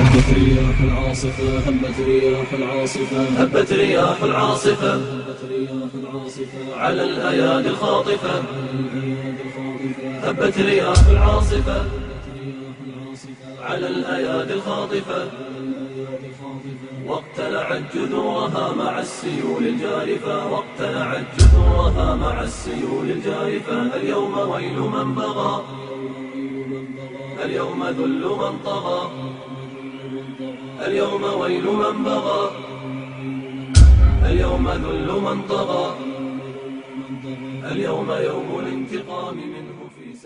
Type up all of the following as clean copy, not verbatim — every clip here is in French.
هبت رياح العاصفة هبت رياح العاصفة هبت رياح العاصفة هبت رياح العاصفة على الأيادي الخاطفة هبت رياح العاصفة على الأيادي الخاطفة واقتلعت جذورها مع السيول الجارفة واقتلعت جذورها مع السيول الجارفة اليوم ويل من بغى اليوم ذل من طغى اليوم ويل من بغى اليوم ذل من طغى اليوم يوم الانتقام منه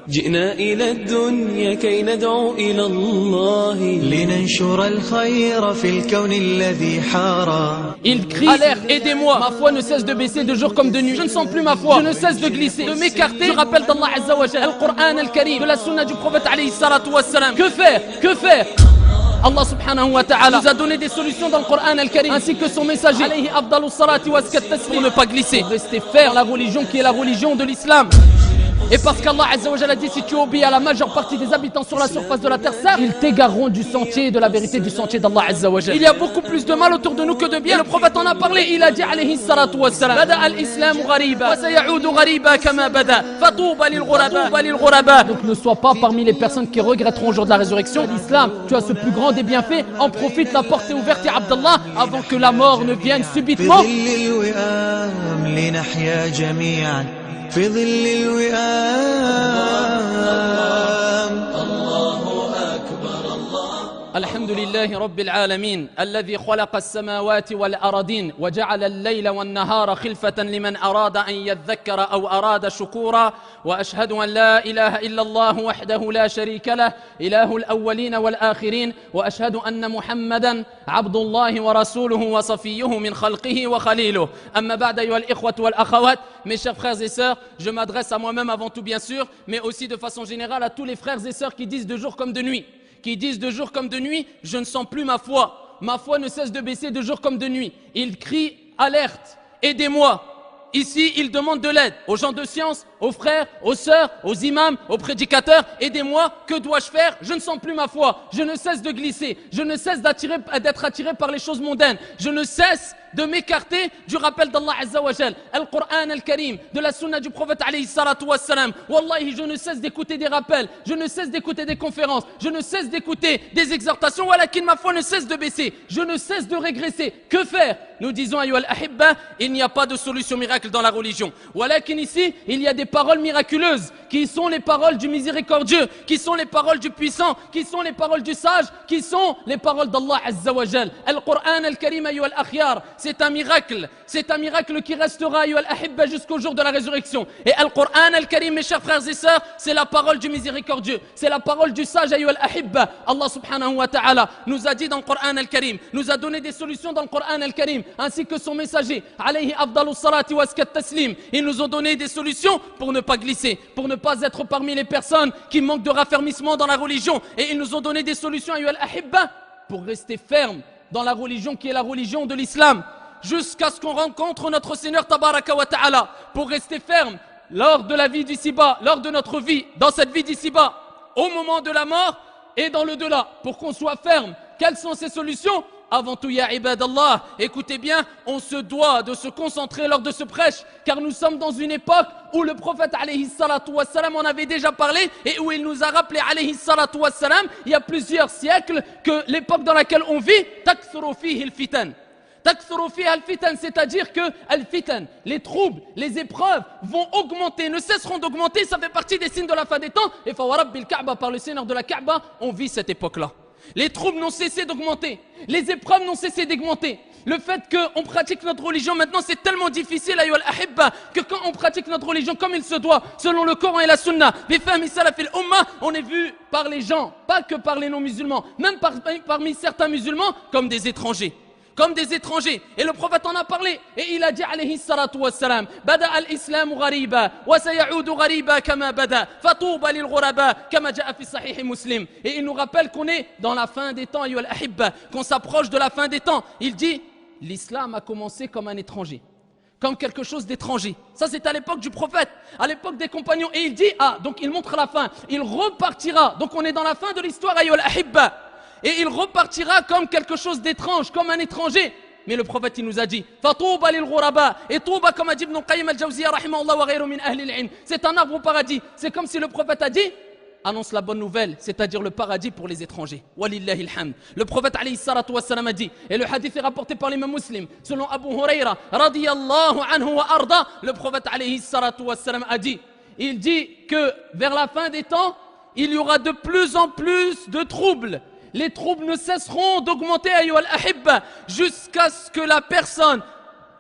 جئنا إلى الدنيا كي ندعو إلى الله لننشر الخير في الكون الذي حارى. Il crie, alerte, aidez-moi. Ma foi ne cesse de baisser de jour comme de nuit. Je ne sens plus ma foi. Je ne cesse de glisser, de m'écarter. Je rappelle d'Allah Azza wa Jal, Al-Qur'an Al-Karim, de la sunna du prophète alayhi salatu wassalam. Que faire? Que faire? Allah subhanahu wa ta'ala nous a donné des solutions dans le Coran Al-Karim ainsi que son messager alayhi afdalu salati wa askat taslim, pour ne pas glisser, rester ferme la religion qui est la religion de l'islam. Et parce qu'Allah Azza wa Jalla dit si tu obéis à la majeure partie des habitants sur la surface de la terre, certes, ils t'égareront du sentier, de la vérité du sentier d'Allah Azza wa Jalla. Il y a beaucoup plus de mal autour de nous que de bien. Et le prophète en a parlé, il a dit alayhi salatu wassalam, Bada al-Islam ghariba wa sayaudu ghariba kama bada fatouba lil ghuraba. Donc ne sois pas parmi les personnes qui regretteront au jour de la résurrection. L'islam, tu as ce plus grand des bienfaits, en profite, la porte est ouverte ya Abdallah avant que la mort ne vienne subitement. في ظل الوئام الله أكبر الله الحمد لله رب العالمين الذي خلق السماوات والأرضين وجعل الليل والنهار خلفة لمن أراد أن يذكر أو أراد شكورا وأشهد أن لا إله إلا الله وحده لا شريك له إله الأولين والآخرين وأشهد أن محمدا عبد الله ورسوله وصفيه من خلقه وخليله أما بعد أيها الإخوة والأخوات mes chers frères et sœurs je m'adresse à moi-même avant tout bien sûr mais aussi de façon générale à tous les frères et sœurs qui disent de jour comme de nuit qui disent de jour comme de nuit, je ne sens plus ma foi ne cesse de baisser de jour comme de nuit. Ils crient, alerte, aidez-moi. Ici, ils demandent de l'aide aux gens de science, aux frères, aux sœurs, aux imams, aux prédicateurs. Aidez-moi, que dois-je faire? Je ne sens plus ma foi, je ne cesse de glisser, je ne cesse d'être attiré par les choses mondaines, je ne cesse de m'écarter du rappel d'Allah Azza wa Jal, Al-Qur'an Al-Karim, de la sunna du prophète alayhi salatu wassalam. Wallahi, je ne cesse d'écouter des rappels, je ne cesse d'écouter des conférences, je ne cesse d'écouter des exhortations, walakin ma foi ne cesse de baisser, je ne cesse de régresser. Que faire? Nous disons, ayyuhal ahibba, il n'y a pas de solution miracle dans la religion. Walakin ici, il y a des paroles miraculeuses, qui sont les paroles du miséricordieux, qui sont les paroles du puissant, qui sont les paroles du sage, qui sont les paroles d'Allah Azza wa Jal. Al-Qur'an Al-Karim, ayyuhal akhyar, c'est un miracle qui restera ayyuhal ahibba jusqu'au jour de la résurrection. Et Al-Qur'an Al-Karim, mes chers frères et sœurs, c'est la parole du miséricordieux, c'est la parole du sage ayyuhal ahibba. Allah subhanahu wa ta'ala nous a dit dans le Qur'an Al-Karim, nous a donné des solutions dans le Qur'an Al-Karim, ainsi que son messager, alayhi afdalu salati wa askat taslim. Ils nous ont donné des solutions pour ne pas glisser, pour ne pas être parmi les personnes qui manquent de raffermissement dans la religion. Et ils nous ont donné des solutions ayyuhal ahibba pour rester ferme dans la religion qui est la religion de l'islam, jusqu'à ce qu'on rencontre notre Seigneur Tabaraka wa Ta'ala, pour rester ferme lors de la vie d'ici-bas, lors de notre vie, dans cette vie d'ici-bas, au moment de la mort et dans le delà, pour qu'on soit ferme. Quelles sont ces solutions? Avant tout, ya ibadallah, écoutez bien, on se doit de se concentrer lors de ce prêche, car nous sommes dans une époque où le prophète alayhi salatu wassalam en avait déjà parlé et où il nous a rappelé alayhi salatu wassalam, il y a plusieurs siècles, que l'époque dans laquelle on vit, takthuru fihi al-fitan. Takthuru fiha al-fitan, c'est-à-dire que al-fitan, les troubles, les épreuves vont augmenter, ne cesseront d'augmenter, ça fait partie des signes de la fin des temps. Et fa wa rabbil Kaaba, par le Seigneur de la Kaaba, on vit cette époque-là. Les troubles n'ont cessé d'augmenter, les épreuves n'ont cessé d'augmenter. Le fait qu'on pratique notre religion maintenant, c'est tellement difficile, ayyuhal ahibba, que quand on pratique notre religion comme il se doit, selon le Coran et la Sunna, on est vu par les gens, pas que par les non-musulmans, même parmi certains musulmans, comme des étrangers. Et le prophète en a parlé. Et il a dit alayhi salatu wassalam, Bada al-Islam ghariba, wa sayaudu ghariba kama bada, fatouba lil ghuraba, kama ja'a fi sahih Muslim. Et il nous rappelle qu'on est dans la fin des temps, ayyuhal ahibba, qu'on s'approche de la fin des temps. Il dit, l'islam a commencé comme un étranger, comme quelque chose d'étranger. Ça c'est à l'époque du prophète, à l'époque des compagnons. Et il dit, donc il montre la fin, il repartira. Donc on est dans la fin de l'histoire, ayyuhal ahibba. et il repartira comme quelque chose d'étrange, comme un étranger. Mais le prophète il nous a dit Fatouba lil ghuraba, et Touba, comme a dit Ibn Qayyim al-Jawziyya rahimahullah wa ghayru min ahli al-ilm, c'est un arbre au paradis. C'est comme si le prophète a dit annonce la bonne nouvelle, c'est-à-dire le paradis pour les étrangers. Walillahi alhamd. Le prophète alayhi salatu wassalam a dit, et le hadith est rapporté par l'imam Muslim, selon Abu Huraira radiyallahu anhu wa arda, le prophète alayhi salatu wassalam a dit, il dit que vers la fin des temps, il y aura de plus en plus de troubles. Les troubles ne cesseront d'augmenter ayyuhal ahibba, jusqu'à ce que la personne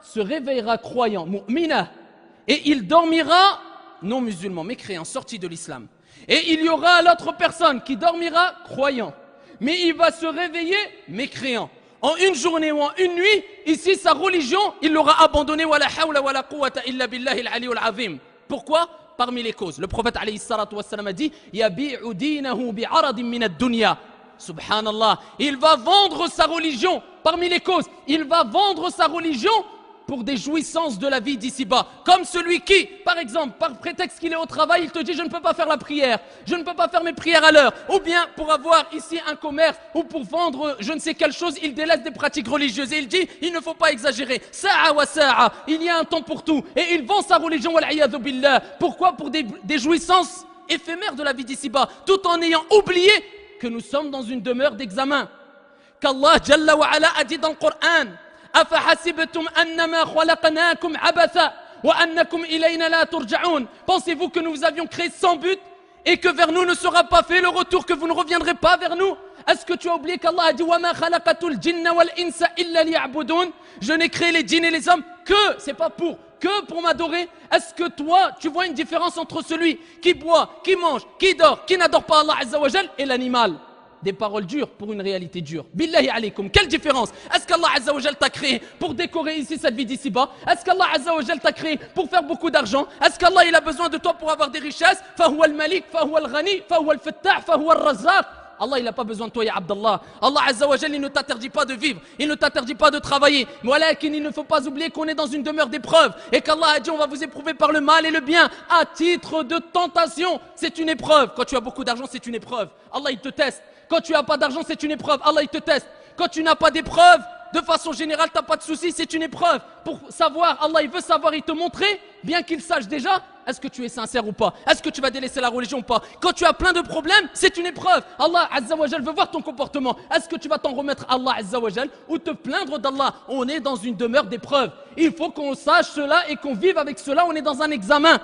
se réveillera croyant, mu'mina, et il dormira non musulman, mécréant, sorti de l'islam. Et il y aura l'autre personne qui dormira croyant, mais il va se réveiller mécréant. En une journée ou en une nuit, ici sa religion, il l'aura abandonnée. Wala hawla wala quwwata illa billahi al-aliyyul azim. Pourquoi? Parmi les causes. Le prophète alayhi salatu wassalam a dit yabi'u dinahu bi'aradin min ad-dunya. Subhanallah, il va vendre sa religion. Parmi les causes, il va vendre sa religion pour des jouissances de la vie d'ici-bas. Comme celui qui, par exemple, par prétexte qu'il est au travail, il te dit je ne peux pas faire la prière, je ne peux pas faire mes prières à l'heure. Ou bien pour avoir ici un commerce ou pour vendre je ne sais quelle chose, il délaisse des pratiques religieuses. Et il dit il ne faut pas exagérer. Sa'a wa sa'a, il y a un temps pour tout. Et il vend sa religion, wal iyadhu billah. Pourquoi? Pour des jouissances éphémères de la vie d'ici-bas, tout en ayant oublié que nous sommes dans une demeure d'examen. Qu'Allah Jalla wa Ala a dit dans le Coran أفحسبتم أنما خلقناكم عبثا وأنكم إلينا لا ترجعون. Pensez-vous que nous vous avions créé sans but et que vers nous ne sera pas fait le retour, que vous ne reviendrez pas vers nous? Est-ce que tu as oublié qu'Allah a dit وَمَا خَلَقَتُ الْجِنَّ وَالْإِنسَ إِلَّا لِيَعْبُدُونَ? Je n'ai créé les djinns et les hommes que, c'est pas pour m'adorer. Est-ce que toi, tu vois une différence entre celui qui boit, qui mange, qui dort, qui n'adore pas Allah Azza wa Jal et l'animal? Des paroles dures pour une réalité dure. Billahi alaykum, quelle différence? Est-ce qu'Allah Azza wa Jal t'a créé pour décorer ici cette vie d'ici-bas? Est-ce qu'Allah Azza wa Jal t'a créé pour faire beaucoup d'argent? Est-ce qu'Allah il a besoin de toi pour avoir des richesses? Fahuwa al-Malik, fahuwa al-Ghani, fahuwa al-Fattah, fahuwa al-Razzaq. Allah il n'a pas besoin de toi ya Abdallah. Allah Azza wa Jal il ne t'interdit pas de vivre, il ne t'interdit pas de travailler. Voilà qu'il ne faut pas oublier qu'on est dans une demeure d'épreuve et qu'Allah a dit on va vous éprouver par le mal et le bien à titre de tentation. C'est une épreuve. Quand tu as beaucoup d'argent c'est une épreuve. Allah il te teste. Quand tu n'as pas d'argent, c'est une épreuve. Allah, il te teste. Quand tu n'as pas d'épreuve, de façon générale, tu n'as pas de soucis, c'est une épreuve. Pour savoir, Allah, il veut savoir, il te montrer, bien qu'il sache déjà, est-ce que tu es sincère ou pas? Est-ce que tu vas délaisser la religion ou pas? Quand tu as plein de problèmes, c'est une épreuve. Allah, Azza wa Jal, veut voir ton comportement. Est-ce que tu vas t'en remettre à Allah, Azza wa Jal, ou te plaindre d'Allah? On est dans une demeure d'épreuve. Il faut qu'on sache cela et qu'on vive avec cela. On est dans un examen.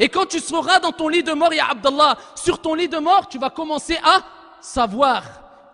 Et quand tu seras dans ton lit de mort, ya Abdallah, sur ton lit de mort, tu vas commencer à savoir,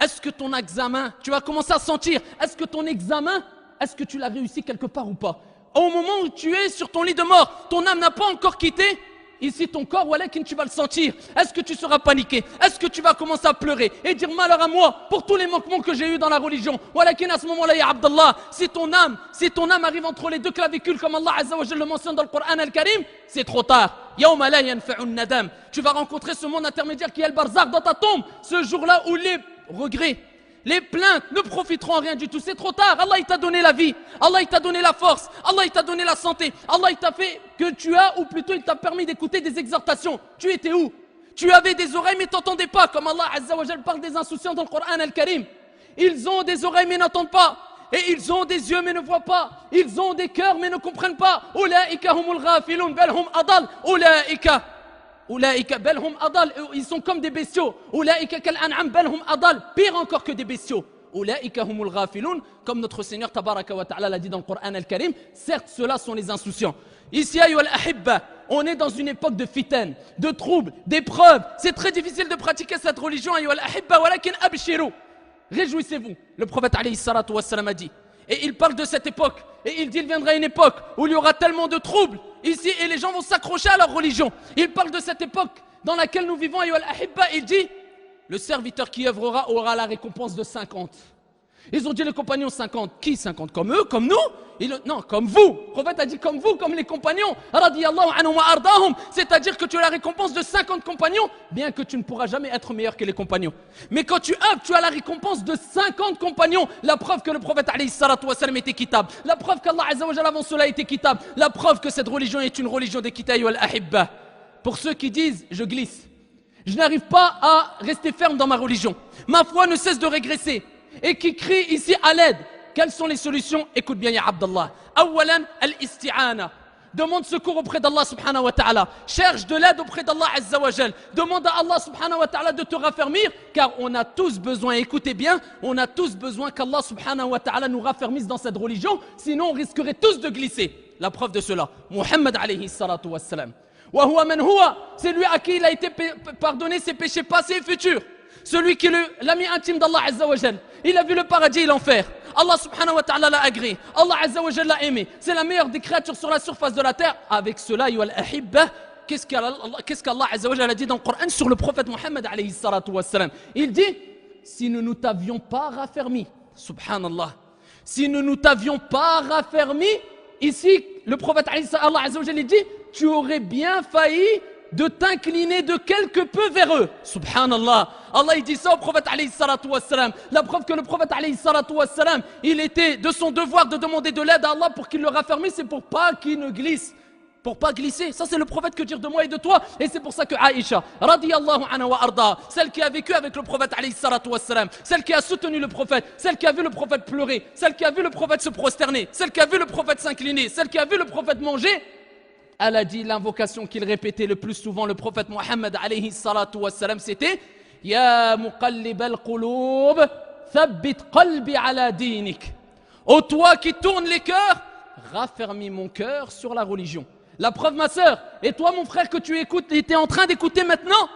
est-ce que ton examen, tu vas commencer à sentir, est-ce que ton examen, est-ce que tu l'as réussi quelque part ou pas? Au moment où tu es sur ton lit de mort, ton âme n'a pas encore quitté ici ton corps, walakin tu vas le sentir. Est-ce que tu seras paniqué? Est-ce que tu vas commencer à pleurer et dire malheur à moi pour tous les manquements que j'ai eu dans la religion? Walakin à ce moment-là, ya Abdallah, si ton âme arrive entre les deux clavicules comme Allah Azza wa Jalla le mentionne dans le Coran al-Karim, c'est trop tard. Yawma la yanfa'u nadam. Tu vas rencontrer ce monde intermédiaire qui est le barzakh dans ta tombe, ce jour-là où les regrets, les plaintes ne profiteront en rien du tout. C'est trop tard. Allah il t'a donné la vie, Allah il t'a donné la force, Allah il t'a donné la santé, Allah il t'a fait que tu as, ou plutôt il t'a permis d'écouter des exhortations. Tu étais où? Tu avais des oreilles mais t'entendais pas, comme Allah Azza wa Jal parle des insouciants dans le Coran al-Karim. Ils ont des oreilles mais n'entendent pas, et ils ont des yeux mais ne voient pas, ils ont des cœurs mais ne comprennent pas. Ulaika humul ghafilun bal hum adal. Ulaika bal hum adal, ils sont comme des bestiaux. Ulaika kal an'am bal hum adal, pire encore que des bestiaux. Ulaika humul ghafilun, comme notre Seigneur tabaraka wa ta'ala l'a dit dans le Coran al-Karim. Certes, ceux-là sont les insouciants. Ici, ayyuhal ahibba, on est dans une époque de fiten, de troubles, d'épreuves. C'est très difficile de pratiquer cette religion, ayyuhal ahibba, walakin abshiru. Réjouissez-vous. Le prophète alayhi salatu wassalam a dit. Et il parle de cette époque. Et il dit il viendra une époque où il y aura tellement de troubles ici et les gens vont s'accrocher à leur religion. Il parle de cette époque dans laquelle nous vivons, ayyuhal ahibba. Il dit le serviteur qui œuvrera aura la récompense de 50. Ils ont dit les compagnons 50. Qui 50? Comme eux? Comme nous? Non, comme vous. Le prophète a dit comme vous, comme les compagnons. Radiyallahu anhum wa ardahum. C'est-à-dire que tu as la récompense de 50 compagnons, bien que tu ne pourras jamais être meilleur que les compagnons. Mais quand tu œuvres, tu as la récompense de 50 compagnons. La preuve que le prophète alayhi salatu wa salam est équitable. La preuve qu'Allah Azza wa Jalla avant cela est équitable. La preuve que cette religion est une religion d'équité, ayyuhal ahibba. Pour ceux qui disent je glisse, je n'arrive pas à rester ferme dans ma religion. Ma foi ne cesse de régresser. Et qui crie ici à l'aide. Quelles sont les solutions? Écoute bien, ya Abdallah. Awalan, al-isti'ana. Demande secours auprès d'Allah subhanahu wa ta'ala. Cherche de l'aide auprès d'Allah azza wa jal. Demande à Allah subhanahu wa ta'ala de te raffermir, car on a tous besoin, écoutez bien, on a tous besoin qu'Allah subhanahu wa ta'ala nous raffermisse dans cette religion, sinon on risquerait tous de glisser. La preuve de cela, Muhammad alayhi salatu wassalam. Wa huwa man huwa, c'est lui à qui il a été pardonné ses péchés passés et futurs. Celui qui est l'ami intime d'Allah azza wa jal. Il a vu le paradis et l'enfer. Allah subhanahu wa ta'ala l'a agréé. Allah azza wa jalla l'a aimé. C'est la meilleure des créatures sur la surface de la terre. Avec cela, yu'al ahibba, qu'est-ce qu'Allah azza wa jalla a dit dans le Coran sur le prophète Muhammad alayhi salatu wassalam? Il dit, si nous ne t'avions pas raffermi, subhanallah, si nous ne t'avions pas raffermi, ici, le prophète Allah azza wa jalla dit, tu aurais bien failli de t'incliner de quelque peu vers eux. Subhanallah. Allah il dit ça au prophète alayhi salatu wassalam. La preuve que le prophète alayhi salatu wassalam, il était de son devoir de demander de l'aide à Allah pour qu'il le raffermisse, c'est pour pas qu'il ne glisse. Pour pas glisser. Ça c'est le prophète que dire de moi et de toi. Et c'est pour ça que Aïcha, radiyallahu anha wa arda, celle qui a vécu avec le prophète alayhi salatu wassalam, celle qui a soutenu le prophète, celle qui a vu le prophète pleurer, celle qui a vu le prophète se prosterner, celle qui a vu le prophète s'incliner, celle qui a vu le prophète manger, elle a dit l'invocation qu'il répétait le plus souvent, le prophète Muhammad alayhi salatu wassalam, c'était Ya muqallib al-qulub, thabbit qalbi ala dinik. Ô toi qui tournes les cœurs, raffermis mon cœur sur la religion. La preuve, ma sœur, et toi mon frère que tu écoutes, et tu es en train d'écouter maintenant,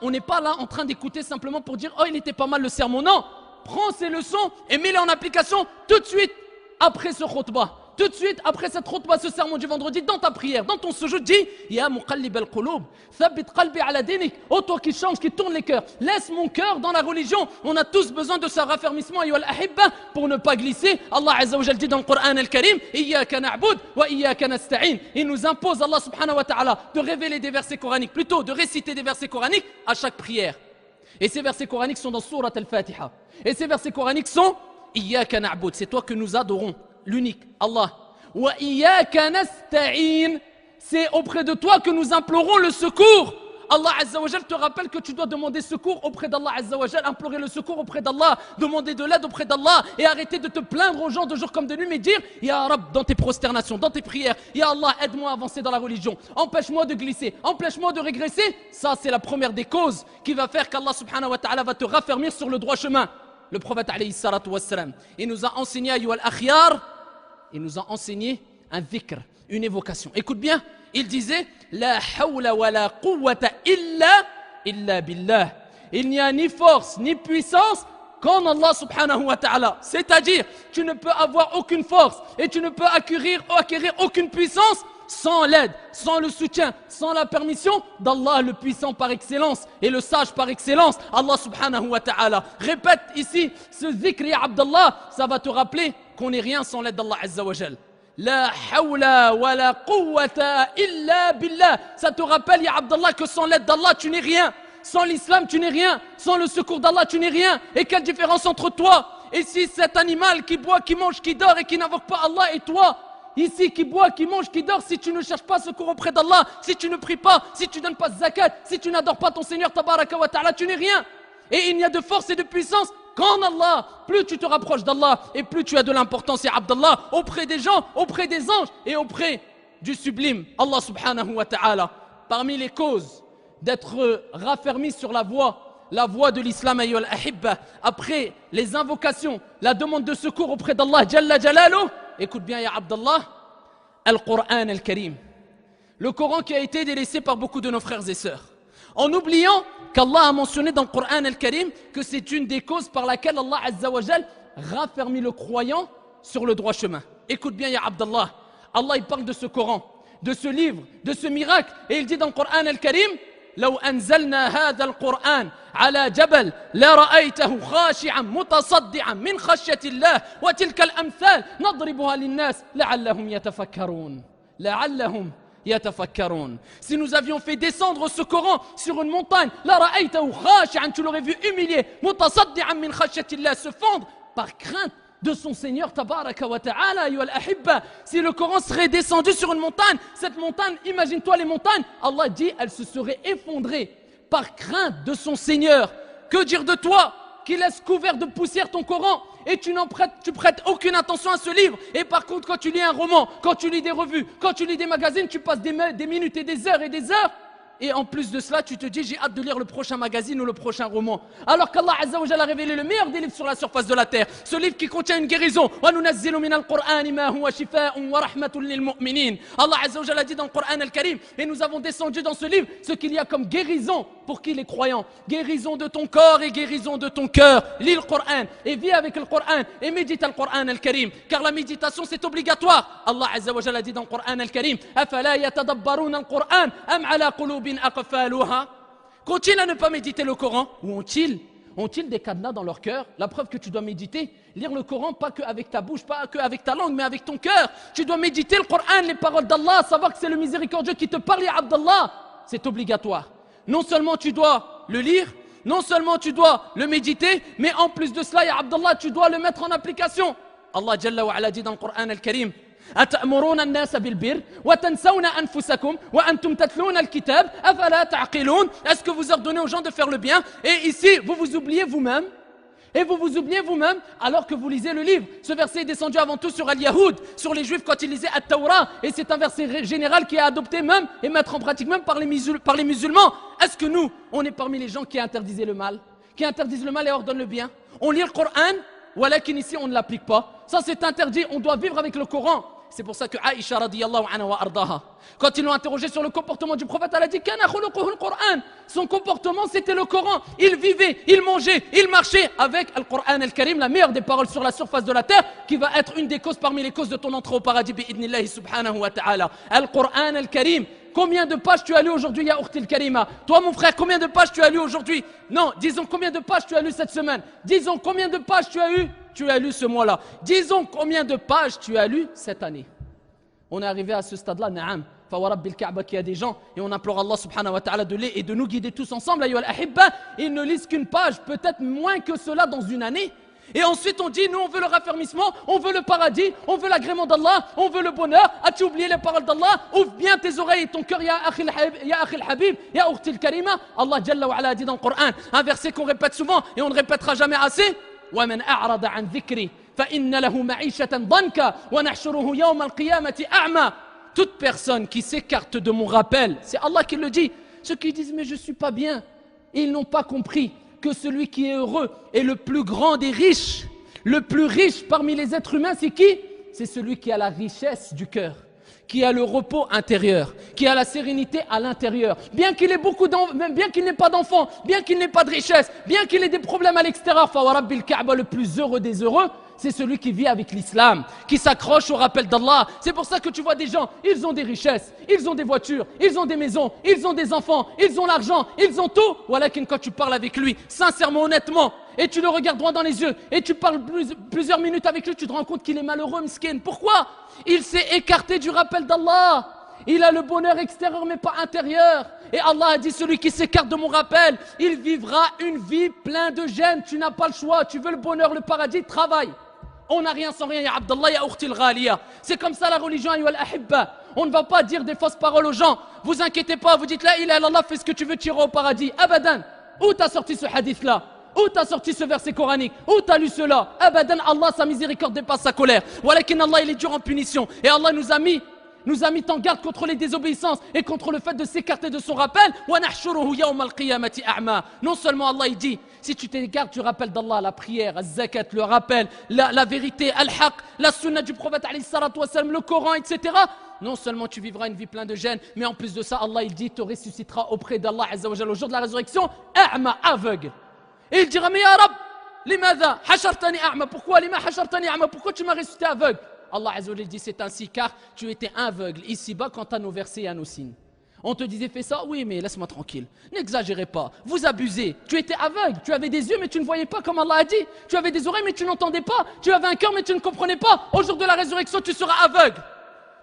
on n'est pas là en train d'écouter simplement pour dire oh il était pas mal le sermon. Non, prends ces leçons et mets-les en application tout de suite après ce khutbah. Tout de suite, après cette khutbah, ce sermon du vendredi, dans ta prière, dans ton sujoud, dis Ya muqallib al-qulub, thabbit qalbi ala dinik. Oh toi qui change, qui tourne les cœurs, laisse mon cœur dans la religion. On a tous besoin de ce raffermissement, ayyuhal ahibba, pour ne pas glisser. Allah azza wa jal dit dans le Coran al-Karim Iyyaka na'bud wa iyyaka nasta'in. Il nous impose, Allah subhanahu wa ta'ala, de révéler des versets coraniques, plutôt de réciter des versets coraniques à chaque prière. Et ces versets coraniques sont dans Surat al-Fatiha. Et ces versets coraniques sont Iyyaka na'bud, c'est toi que nous adorons, l'unique, Allah. Wa iyyaka nasta'in, c'est auprès de toi que nous implorons le secours. Allah Azza wa Jal te rappelle que tu dois demander secours auprès d'Allah Azza wa Jal, implorer le secours auprès d'Allah, demander de l'aide auprès d'Allah et arrêter de te plaindre aux gens de jour comme de nuit, mais dire Ya Rab dans tes prosternations, dans tes prières, Ya Allah aide-moi à avancer dans la religion, empêche-moi de glisser, empêche-moi de régresser. Ça c'est la première des causes qui va faire qu'Allah subhanahu wa ta'ala va te raffermir sur le droit chemin. Le prophète alayhi salatu wassalam, il nous a enseigné ayyuhal akhyar, il nous a enseigné un dhikr, une évocation. Écoute bien, il disait La hawla wa la quwwata illa billah. Il n'y a ni force ni puissance qu'en Allah subhanahu wa ta'ala. C'est-à-dire, tu ne peux avoir aucune force et tu ne peux acquérir aucune puissance sans l'aide, sans le soutien, sans la permission d'Allah le puissant par excellence et le sage par excellence, Allah subhanahu wa ta'ala. Répète ici ce dhikr ya Abdallah, ça va te rappeler qu'on n'est rien sans l'aide d'Allah Azza wa Jal. La hawla wa la quwwata illa billah. Ça te rappelle ya Abdallah que sans l'aide d'Allah tu n'es rien. Sans l'islam tu n'es rien. Sans le secours d'Allah tu n'es rien. Et quelle différence entre toi et si cet animal qui boit, qui mange, qui dort et qui n'invoque pas Allah et toi ici qui boit, qui mange, qui dort, si tu ne cherches pas secours auprès d'Allah, si tu ne pries pas, si tu ne donnes pas zakat, si tu n'adores pas ton Seigneur tabaraka wa ta'ala, tu n'es rien. Et il n'y a de force et de puissance qu'en Allah. Plus tu te rapproches d'Allah et plus tu as de l'importance, ya Abdallah, auprès des gens, auprès des anges et auprès du sublime Allah subhanahu wa ta'ala. Parmi les causes d'être raffermi sur la voie de l'islam, ayyuhal ahibba, après les invocations, la demande de secours auprès d'Allah Jalla Jalaluh, écoute bien ya Abdallah, Al-Qur'an Al-Karim. Le Coran qui a été délaissé par beaucoup de nos frères et sœurs. En oubliant qu'Allah a mentionné dans le Qur'an Al-Karim que c'est une des causes par laquelle Allah Azza wa Jal raffermit le croyant sur le droit chemin. Écoute bien ya Abdallah, Allah il parle de ce Coran, de ce livre, de ce miracle, et il dit dans le Qur'an Al-Karim لو أنزلنا هذا القرآن على جبل لرأيته خاشعا متصدعا من خشية الله وتلك الأمثال نضربها للناس لعلهم يتفكرون. Si nous avions fait descendre ce Coran sur une montagne, لرأيته خاشعا, tu l'aurais vu humilié, متصدعا من خشية الله, se fendre par crainte de son Seigneur tabaraka wa ta'ala. Ayyuhal ahibba, si le Coran serait descendu sur une montagne, cette montagne, imagine-toi les montagnes, Allah dit, elle se serait effondrée par crainte de son Seigneur. Que dire de toi qui laisse couvert de poussière ton Coran et tu prêtes aucune attention à ce livre. Et par contre, quand tu lis un roman, quand tu lis des revues, quand tu lis des magazines, tu passes des minutes et des heures et des heures. Et en plus de cela, tu te dis, j'ai hâte de lire le prochain magazine ou le prochain roman. Alors qu'Allah Azza wa Jalla a révélé le meilleur des livres sur la surface de la terre. Ce livre qui contient une guérison. Allah Azza wa Jalla dit dans le Coran al-Karim, et nous avons descendu dans ce livre ce qu'il y a comme guérison pour qui les croyants. Guérison de ton corps et guérison de ton cœur. Lis le Coran et vis avec le Coran et médite le Coran al-Karim. Car la méditation c'est obligatoire. Allah Azza wa Jalla dit dans le Coran al-Karim, afala yatadabbaruna al-Quran am ala qulubin aqfaluha. Qu'ont-ils à ne pas méditer le Coran? Ou ont-ils des cadenas dans leur cœur? La preuve que tu dois méditer, lire le Coran, pas qu'avec ta bouche, pas qu'avec ta langue, mais avec ton cœur. Tu dois méditer le Coran, les paroles d'Allah, savoir que c'est le miséricordieux qui te parle, ya Abdallah. C'est obligatoire. Non seulement tu dois le lire, non seulement tu dois le méditer, mais en plus de cela, ya Abdallah, tu dois le mettre en application. Allah Jalla wa Ala dit dans le Coran al-Karim, أتأمرون الناس بالبر وتنسون أنفسكم وأنتم تتلون الكتاب أفلا تعقلون. Est-ce que vous ordonnez aux gens de faire le bien et ici vous vous oubliez vous-même? Et vous vous oubliez vous-même alors que vous lisez le livre. Ce verset est descendu avant tout sur Al-Yahoud, sur les Juifs quand ils lisaient At-Tawra. Et c'est un verset général qui est adopté même et mettre en pratique même par les musulmans. Est-ce que nous, on est parmi les gens qui interdisaient le mal, qui interdisent le mal et ordonnent le bien? On lit le Coran, walakin ici on ne l'applique pas. Ça c'est interdit, on doit vivre avec le Coran. C'est pour ça que Aïcha radiyallahu anha wa ardaha, quand ils l'ont interrogé sur le comportement du prophète, elle a dit Kana khuluquhu al-Qur'an. Son comportement c'était le Coran. Il vivait, il mangeait, il marchait avec le Coran al-Karim, la meilleure des paroles sur la surface de la terre, qui va être une des causes parmi les causes de ton entrée au paradis bi'idnillahi subhanahu wa ta'ala. Al-Qur'an al-Karim. Combien de pages tu as lu aujourd'hui, ya Ukhti al-Karima? Toi mon frère, combien de pages tu as lu aujourd'hui? Non, disons combien de pages tu as lu cette semaine? Disons combien de pages tu as lu ce mois-là? Disons combien de pages tu as lu cette année? On est arrivé à ce stade-là, na'am. Fawarabbil Ka'ba, qu'il y a des gens, et on implore Allah subhanahu wa ta'ala de les et de nous guider tous ensemble, ayyuhal ahibba. Ils ne lisent qu'une page, peut-être moins que cela dans une année. Et ensuite on dit, nous on veut le raffermissement, on veut le paradis, on veut l'agrément d'Allah, on veut le bonheur. As-tu oublié les paroles d'Allah? Ouvre bien tes oreilles et ton cœur, ya akhi al-habib, ya ukhti al-karima. Allah Jalla wa Ala dit dans le Coran, un verset qu'on répète souvent et on ne répétera jamais assez. وَمَنْ أَعْرَضَ عَنْ ذِكْرِي فَإِنَّ لَهُ مَعِيشَةً ضَنْكَ وَنَحْشُرُهُ يَوْمَ الْقِيَامَةِ أَعْمَى. Toute personne qui s'écarte de mon rappel, c'est Allah qui le dit. Ceux qui disent mais je ne suis pas bien, ils n'ont pas compris que celui qui est heureux est le plus grand des riches. Le plus riche parmi les êtres humains, c'est qui? C'est celui qui a la richesse du cœur, qui a le repos intérieur, qui a la sérénité à l'intérieur. Bien qu'il ait bien qu'il n'ait pas d'enfants, bien qu'il n'ait pas de richesse, bien qu'il ait des problèmes à l'extérieur, Fawarabbil Ka'ba, le plus heureux des heureux, c'est celui qui vit avec l'islam, qui s'accroche au rappel d'Allah. C'est pour ça que tu vois des gens, ils ont des richesses, ils ont des voitures, ils ont des maisons, ils ont des enfants, ils ont l'argent, ils ont tout. Voilà quand tu parles avec lui, sincèrement, honnêtement, et tu le regardes droit dans les yeux, et tu parles plusieurs minutes avec lui, tu te rends compte qu'il est malheureux, miskin. Pourquoi? Il s'est écarté du rappel d'Allah. Il a le bonheur extérieur mais pas intérieur. Et Allah a dit, celui qui s'écarte de mon rappel, il vivra une vie pleine de gêne. Tu n'as pas le choix, tu veux le bonheur, le paradis, travaille. On n'a rien sans rien, ya Abdallah, ya Ukhti al-Ghaliya. C'est comme ça la religion, ayyuhal ahibba. On ne va pas dire des fausses paroles aux gens. Vous inquiétez pas, vous dites la ilaha illallah, fais ce que tu veux, tirer au paradis. Abadan. Où t'as sorti ce hadith-là? Où t'as sorti ce verset coranique? Où t'as lu cela? Abadan, Allah, sa miséricorde dépasse sa colère. Walakin Allah, il est dur en punition. Et Allah nous a mis en garde contre les désobéissances et contre le fait de s'écarter de son rappel. Non seulement Allah il dit, si tu t'écartes du rappel d'Allah, la prière, la zakat, le rappel, la vérité, al-haq, la sunna du prophète, le Coran, etc. Non seulement tu vivras une vie pleine de gêne, mais en plus de ça, Allah il dit, te ressuscitera auprès d'Allah Azza wa Jalla au jour de la résurrection, a'ma, aveugle. Et il dira, mais ya Rab, limadha hashartani a'ma, pourquoi lima hashartani a'ma, pourquoi tu m'as ressuscité aveugle? Allah Azza wa Jalla dit, c'est ainsi car tu étais aveugle ici-bas quant à nos versets et à nos signes. On te disait fais ça, oui mais laisse-moi tranquille, n'exagérez pas, vous abusez, tu étais aveugle, tu avais des yeux mais tu ne voyais pas comme Allah a dit, tu avais des oreilles mais tu n'entendais pas, tu avais un cœur mais tu ne comprenais pas, au jour de la résurrection tu seras aveugle.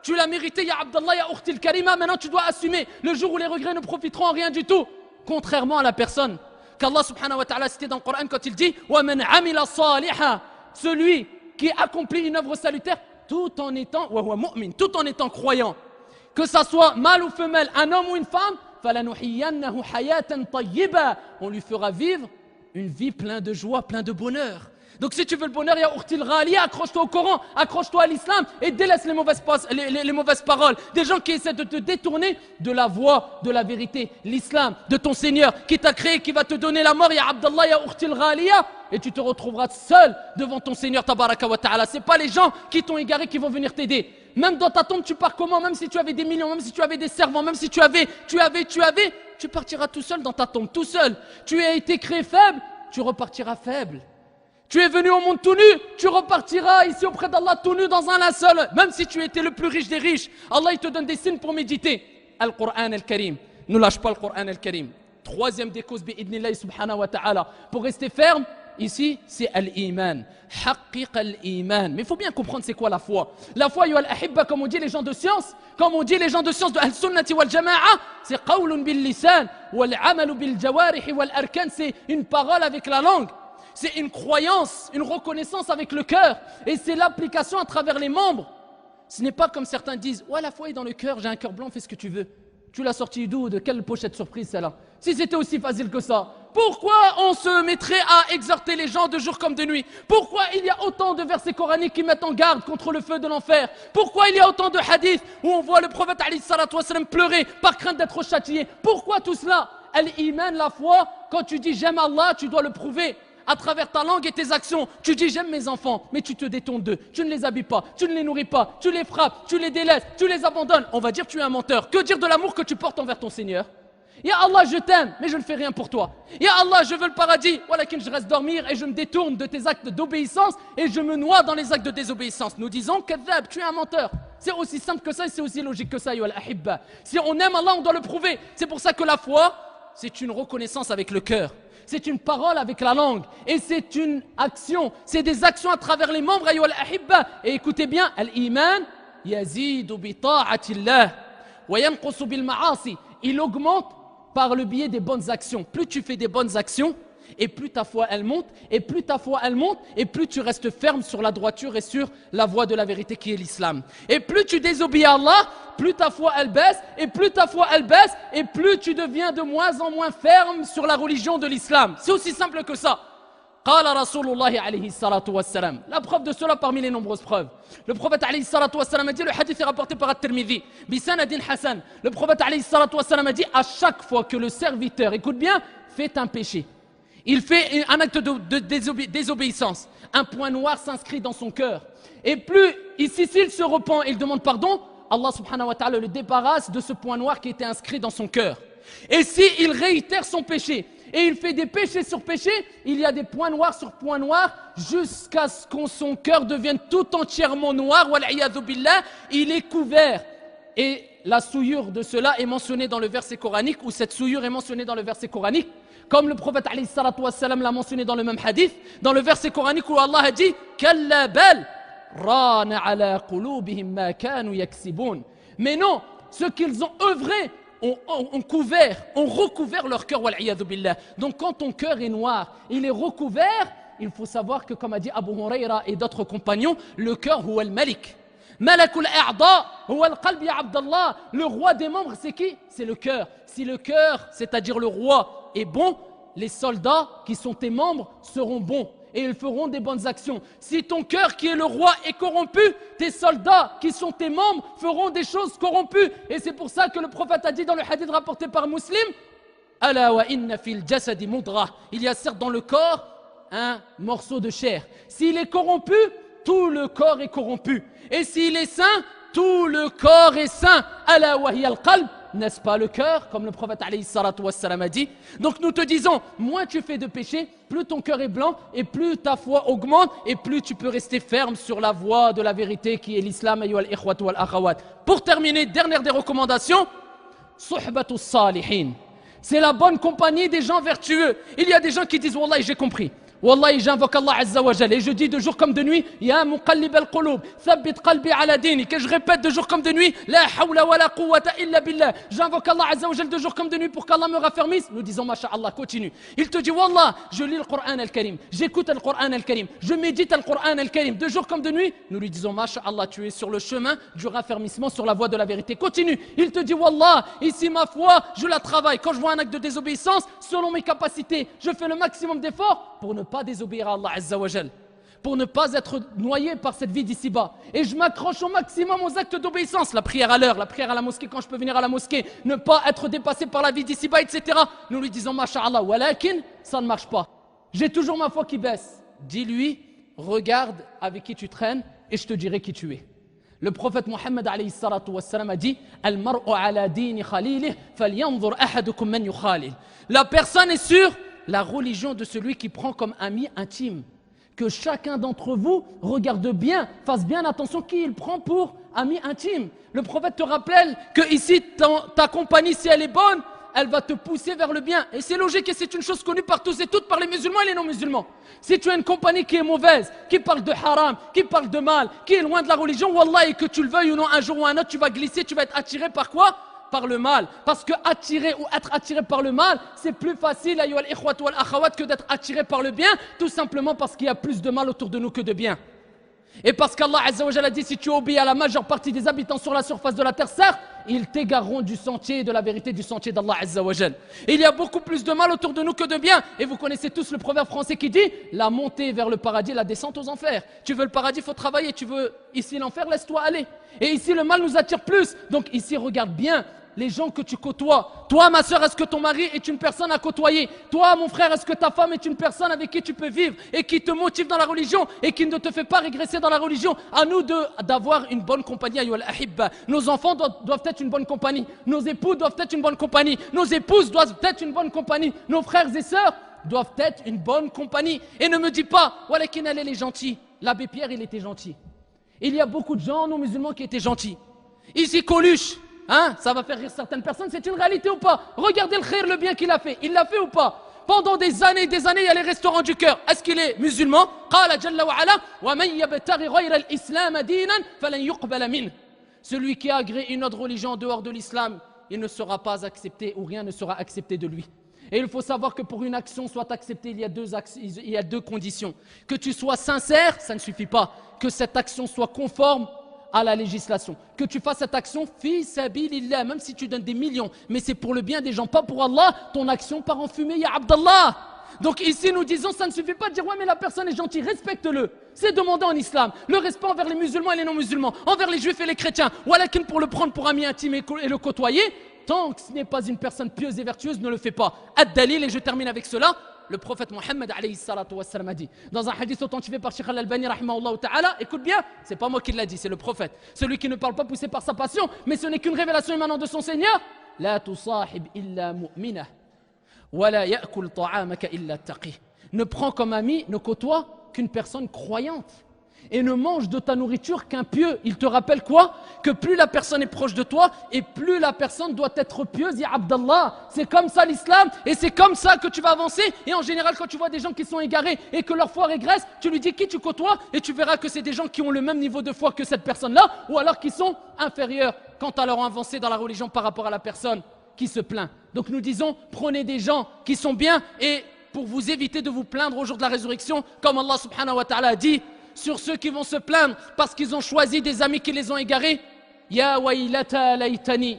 Tu l'as mérité, ya Abdallah, ya Ukhti al-Karima, maintenant tu dois assumer le jour où les regrets ne profiteront en rien du tout, contrairement à la personne qu'Allah subhanahu wa ta'ala citait dans le Coran quand il dit وَمَنْ عَمِلَ صَالِحًا, celui qui accomplit une œuvre salutaire tout en étant croyant, que ça soit mâle ou femelle, un homme ou une femme, فَلَنُحِيَّنَّهُ حَيَاةً طَيِّبًا. On lui fera vivre une vie pleine de joie, pleine de bonheur. Donc si tu veux le bonheur, ya Ukhtil Ghaliya, accroche-toi au Coran, accroche-toi à l'islam et délaisse les mauvaises paroles. Des gens qui essaient de te détourner de la voie, de la vérité, l'islam, de ton Seigneur qui t'a créé, qui va te donner la mort, ya Abdallah, ya Ukhtil Ghaliya. Et tu te retrouveras seul devant ton Seigneur Tabaraka wa Ta'ala. C'est pas les gens qui t'ont égaré qui vont venir t'aider. Même dans ta tombe, tu pars comment? Même si tu avais des millions, même si tu avais des servants, même si tu partiras tout seul dans ta tombe, tout seul. Tu as été créé faible, tu repartiras faible. Tu es venu au monde tout nu, tu repartiras ici auprès d'Allah tout nu dans un linceul. Même si tu étais le plus riche des riches, Allah il te donne des signes pour méditer. Al-Qur'an al-Karim. Ne lâche pas le Qur'an al-Karim. Troisième des causes, bi'idnillahi subhanahu wa ta'ala. Pour rester ferme, ici, c'est al-Iman. Haqqiq al-Iman. Mais il faut bien comprendre c'est quoi la foi. La foi, yuhal ahibba, comme on dit les gens de science, de Al-Sunnati wal-Jama'a, c'est qawlun bil-lisan, wal-amalu bil-jawarihi wal-arkan, c'est une parole avec la langue. C'est une croyance, une reconnaissance avec le cœur. Et c'est l'application à travers les membres. Ce n'est pas comme certains disent, ouais, la foi est dans le cœur, j'ai un cœur blanc, fais ce que tu veux. Tu l'as sorti d'où? De quelle pochette surprise celle-là? Si c'était aussi facile que ça, pourquoi on se mettrait à exhorter les gens de jour comme de nuit? Pourquoi il y a autant de versets coraniques qui mettent en garde contre le feu de l'enfer? Pourquoi il y a autant de hadiths où on voit le prophète alayhi salatu wassalam pleurer par crainte d'être châtié? Pourquoi tout cela? Al-Iman, la foi, quand tu dis j'aime Allah, tu dois le prouver à travers ta langue et tes actions. Tu dis j'aime mes enfants, mais tu te détournes d'eux. Tu ne les habilles pas, tu ne les nourris pas, tu les frappes, tu les délaisses, tu les abandonnes. On va dire tu es un menteur. Que dire de l'amour que tu portes envers ton Seigneur? Ya Allah, je t'aime, mais je ne fais rien pour toi. Ya Allah, je veux le paradis, walakin je reste dormir et je me détourne de tes actes d'obéissance et je me noie dans les actes de désobéissance. Nous disons kadhab, tu es un menteur. C'est aussi simple que ça et c'est aussi logique que ça, ya al-ahibba. Si on aime Allah, on doit le prouver. C'est pour ça que la foi, c'est une reconnaissance avec le cœur. C'est une parole avec la langue. Et c'est une action. C'est des actions à travers les membres. Et écoutez bien, Al-Iman, yazidu bi ta'atillah, wa yanqusu bil ma'asi. Il augmente par le biais des bonnes actions. Plus tu fais des bonnes actions, et plus ta foi elle monte, et plus ta foi elle monte, et plus tu restes ferme sur la droiture et sur la voie de la vérité qui est l'islam. Et plus tu désobéis à Allah, plus ta foi elle baisse, et plus ta foi elle baisse, et plus tu deviens de moins en moins ferme sur la religion de l'islam. C'est aussi simple que ça. Qala Rasulullah alayhi salatu wassalam. La preuve de cela parmi les nombreuses preuves. Le prophète alayhi salatu wassalam a dit, le hadith est rapporté par At-Tirmidhi, bisanadin Hassan. Le prophète alayhi salatu wassalam a dit, à chaque fois que le serviteur, écoute bien, fait un péché, il fait un acte de désobéissance, un point noir s'inscrit dans son cœur. Et plus, ici, s'il se repent et il demande pardon, Allah subhanahu wa ta'ala le débarrasse de ce point noir qui était inscrit dans son cœur. Et s'il réitère son péché, et il fait des péchés sur péchés, il y a des points noirs sur points noirs, jusqu'à ce que son cœur devienne tout entièrement noir, wal'iyadhu billah, il est couvert. Et la souillure de cela est mentionnée dans le verset coranique, ou cette souillure est mentionnée dans le verset coranique, comme le prophète alayhi salatu wassalam l'a mentionné dans le même hadith, dans le verset coranique où Allah a dit Kalla bal rana ala qulubihim ma kanu yaksibun. Mais non, ceux qu'ils ont œuvré ont recouvert leur cœur, wal'iyadhu billah. Donc quand ton cœur est noir, il est recouvert, il faut savoir que comme a dit Abu Huraira et d'autres compagnons, le cœur huwa al-malik. Malakul a'da huwa al-qalb ya Abdallah. Le roi des membres c'est qui? C'est le cœur. Si le cœur, c'est-à-dire le roi, est bon, les soldats qui sont tes membres seront bons et ils feront des bonnes actions. Si ton cœur qui est le roi est corrompu, tes soldats qui sont tes membres feront des choses corrompues. Et c'est pour ça que le prophète a dit dans le hadith rapporté par Muslim, Ala wa inna fil jasadi mudra. Il y a certes dans le corps un morceau de chair. S'il est corrompu, tout le corps est corrompu. Et s'il est sain, tout le corps est sain. Ala wa hiya al-qalb. N'est-ce pas le cœur, comme le prophète alayhi salatu wassalam a dit. Donc nous te disons, moins tu fais de péché, plus ton cœur est blanc, et plus ta foi augmente, et plus tu peux rester ferme sur la voie de la vérité qui est l'islam, ayyuhal ikhwatu wal akhawat. Pour terminer, dernière des recommandations, suhbatus salihin. C'est la bonne compagnie des gens vertueux. Il y a des gens qui disent, Wallahi j'ai compris. Wallahi, j'invoque Allah Azza wa Jal et je dis de jour comme de nuit, Ya muqallib al-qulub, thabbit qalbi ala dinik. Et je répète de jour comme de nuit, La hawla wa la quwwata illa billah. J'invoque Allah Azza wa Jal de jour comme de nuit pour qu'Allah me raffermisse. Nous disons, Masha'Allah, continue. Il te dit, Wallah, je lis le Coran al-Karim, j'écoute le Coran al-Karim, je médite le Coran al-Karim, de jour comme de nuit. Nous lui disons, Masha'Allah, tu es sur le chemin du raffermissement, sur la voie de la vérité. Continue. Il te dit, Wallah, ici ma foi, je la travaille. Quand je vois un acte de désobéissance, selon mes capacités, je fais le maximum d'efforts pour ne pas désobéir à Allah Azza wa Jal, pour ne pas être noyé par cette vie d'ici-bas. Et je m'accroche au maximum aux actes d'obéissance, la prière à l'heure, la prière à la mosquée quand je peux venir à la mosquée, ne pas être dépassé par la vie d'ici-bas, etc. Nous lui disons, Masha'Allah, walakin, ça ne marche pas. J'ai toujours ma foi qui baisse. Dis-lui, regarde avec qui tu traînes et je te dirai qui tu es. Le prophète Mohammed alayhi salatu wassalam a dit, Al-mar'u ala dini khalilih, falyanzur ahadukum man yukhalil. La personne est sur la religion de celui qui prend comme ami intime. Que chacun d'entre vous regarde bien, fasse bien attention qui il prend pour ami intime. Le prophète te rappelle que ici, ta compagnie, si elle est bonne, elle va te pousser vers le bien. Et c'est logique et c'est une chose connue par tous et toutes, par les musulmans et les non-musulmans. Si tu as une compagnie qui est mauvaise, qui parle de haram, qui parle de mal, qui est loin de la religion, wallah, et que tu le veuilles ou non, un jour ou un autre, tu vas glisser, tu vas être attiré par quoi ? Par le mal. Parce que attirer ou être attiré par le mal, c'est plus facile que d'être attiré par le bien, tout simplement parce qu'il y a plus de mal autour de nous que de bien. Et parce qu'Allah Azza wa Jalla a dit, si tu obéis à la majeure partie des habitants sur la surface de la terre, certes, ils t'égareront du sentier de la vérité, du sentier d'Allah Azza wa Jalla. Il y a beaucoup plus de mal autour de nous que de bien. Et vous connaissez tous le proverbe français qui dit, la montée vers le paradis, la descente aux enfers. Tu veux le paradis, il faut travailler. Tu veux ici l'enfer, laisse-toi aller. Et ici, le mal nous attire plus. Donc ici, regarde bien les gens que tu côtoies. Toi, ma soeur, est-ce que ton mari est une personne à côtoyer? Toi, mon frère, est-ce que ta femme est une personne avec qui tu peux vivre et qui te motive dans la religion et qui ne te fait pas régresser dans la religion? À nous d'avoir une bonne compagnie. Nos enfants doivent être une bonne compagnie. Nos époux doivent être une bonne compagnie. Nos épouses doivent être une bonne compagnie. Nos frères et sœurs doivent être une bonne compagnie. Et ne me dis pas, Walakin elle est gentille. L'abbé Pierre, il était gentil. Il y a beaucoup de gens non musulmans qui étaient gentils. Ici, Coluche. Ça va faire rire certaines personnes, c'est une réalité ou pas? Regardez le khair, le bien qu'il a fait. Il l'a fait ou pas? Pendant des années, il y a les restaurants du cœur. Est-ce qu'il est musulman? Qala jalla wa ala, wa man yabtaghi ghayra al-islam dinan falan yuqbala min. Celui qui a agréé une autre religion en dehors de l'islam, il ne sera pas accepté ou rien ne sera accepté de lui. Et il faut savoir que pour une action soit acceptée, il y a deux conditions. Que tu sois sincère, ça ne suffit pas. Que cette action soit conforme à la législation. Que tu fasses cette action fi sabilillah, même si tu donnes des millions, mais c'est pour le bien des gens, pas pour Allah. Ton action part en fumée, ya Abdallah. Donc ici nous disons, ça ne suffit pas de dire ouais mais la personne est gentille, respecte-le. C'est demandé en islam. Le respect envers les musulmans et les non-musulmans, envers les juifs et les chrétiens. Walakin pour le prendre pour ami intime et le côtoyer, tant que ce n'est pas une personne pieuse et vertueuse, ne le fais pas. Ad-dalil, et je termine avec cela. Le prophète Mohammed alayhi salatu wassalam a dit dans un hadith authentifié par Cheikh Al-Albani rahimahullah ta'ala, écoute bien, c'est pas moi qui l'a dit, c'est le prophète. Celui qui ne parle pas poussé par sa passion, mais ce n'est qu'une révélation émanant de son Seigneur. La tusahib illa mu'minah wa la ya'kul ta'amaka illa taqi. Ne prends comme ami, ne côtoie qu'une personne croyante. Et ne mange de ta nourriture qu'un pieux. Il te rappelle quoi? Que plus la personne est proche de toi et plus la personne doit être pieuse, ya Abdallah. C'est comme ça l'islam et c'est comme ça que tu vas avancer. Et en général, quand tu vois des gens qui sont égarés et que leur foi régresse, tu lui dis qui tu côtoies et tu verras que c'est des gens qui ont le même niveau de foi que cette personne-là ou alors qui sont inférieurs quant à leur avancée dans la religion par rapport à la personne qui se plaint. Donc nous disons, prenez des gens qui sont bien et pour vous éviter de vous plaindre au jour de la résurrection, comme Allah subhanahu wa ta'ala a dit, sur ceux qui vont se plaindre parce qu'ils ont choisi des amis qui les ont égarés. Ya waylata laytani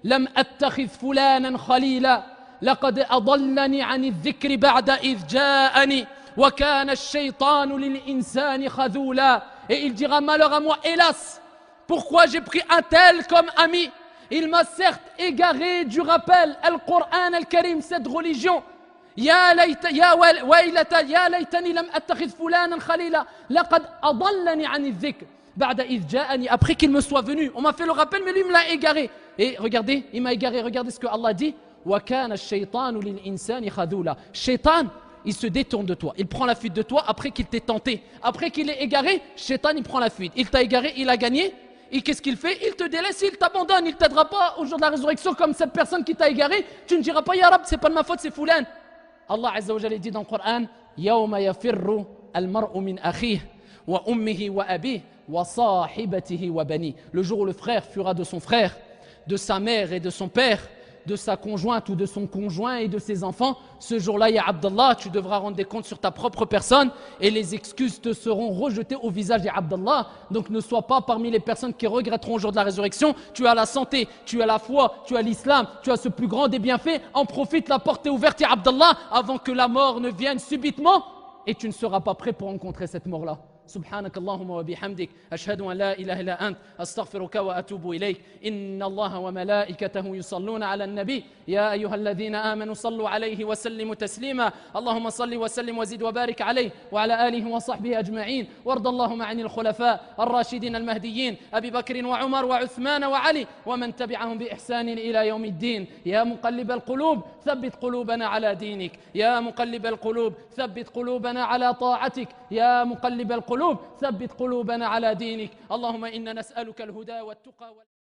lam attakhidh fulanan khalila laqad adallani 'ani adh-dhikri ba'da idh ja'ani wa kana ash-shaytanu lil-insani khadhula. Et il dira malheur à moi, hélas, pourquoi j'ai pris un tel comme ami? Il m'a certes égaré du rappel, Al-Qur'an Al-Karim, cette religion. يا ويلتا يا ليتني لم أتخذ فلانا خليلا لقد أضلني عن الذكر بعد إذ جاءني. Après qu'il me soit venu, on m'a fait le rappel mais lui me l'a égaré. Et regardez, il m'a égaré, regardez ce que Allah dit. وكان الشيطان للإنسان خذولا. Shaitan, il se détourne de toi, il prend la fuite de toi après qu'il t'ait tenté, après qu'il ait égaré. Shaitan, il prend la fuite, il t'a égaré, il a gagné. Et qu'est-ce qu'il fait? Il te délaisse, il t'abandonne, il ne t'aidera pas au jour de la résurrection comme cette personne qui t'a égaré. Tu ne diras pas ya Rab, c'est pas de ma faute, c'est Foulan. Allah Azza wa Jalla dit dans le Coran, يوم يفر المرء من أخيه وأمه وأبيه وصاحبته وبنيه. Le jour où le frère fuira de son frère, de sa mère et de son père, de sa conjointe ou de son conjoint et de ses enfants, ce jour-là, ya Abdallah, tu devras rendre des comptes sur ta propre personne et les excuses te seront rejetées au visage, ya Abdallah. Donc ne sois pas parmi les personnes qui regretteront au jour de la résurrection. Tu as la santé, tu as la foi, tu as l'islam, tu as ce plus grand des bienfaits. En profite, la porte est ouverte, ya Abdallah, avant que la mort ne vienne subitement et tu ne seras pas prêt pour rencontrer cette mort-là. سبحانك اللهم وبحمدك أشهد أن لا إله إلا أنت أستغفرك وأتوب إليك إن الله وملائكته يصلون على النبي يا أيها الذين آمنوا صلوا عليه وسلموا تسليما اللهم صل وسلم وزد وبارك عليه وعلى آله وصحبه أجمعين وارض اللهم عن الخلفاء الراشدين المهديين أبي بكر وعمر وعثمان وعلي ومن تبعهم بإحسان إلى يوم الدين يا مقلب القلوب ثبت قلوبنا على دينك يا مقلب القلوب ثبت قلوبنا على طاعتك يا مقلب القلوب ثبت قلوبنا على دينك اللهم إنا نسألك الهدى والتقى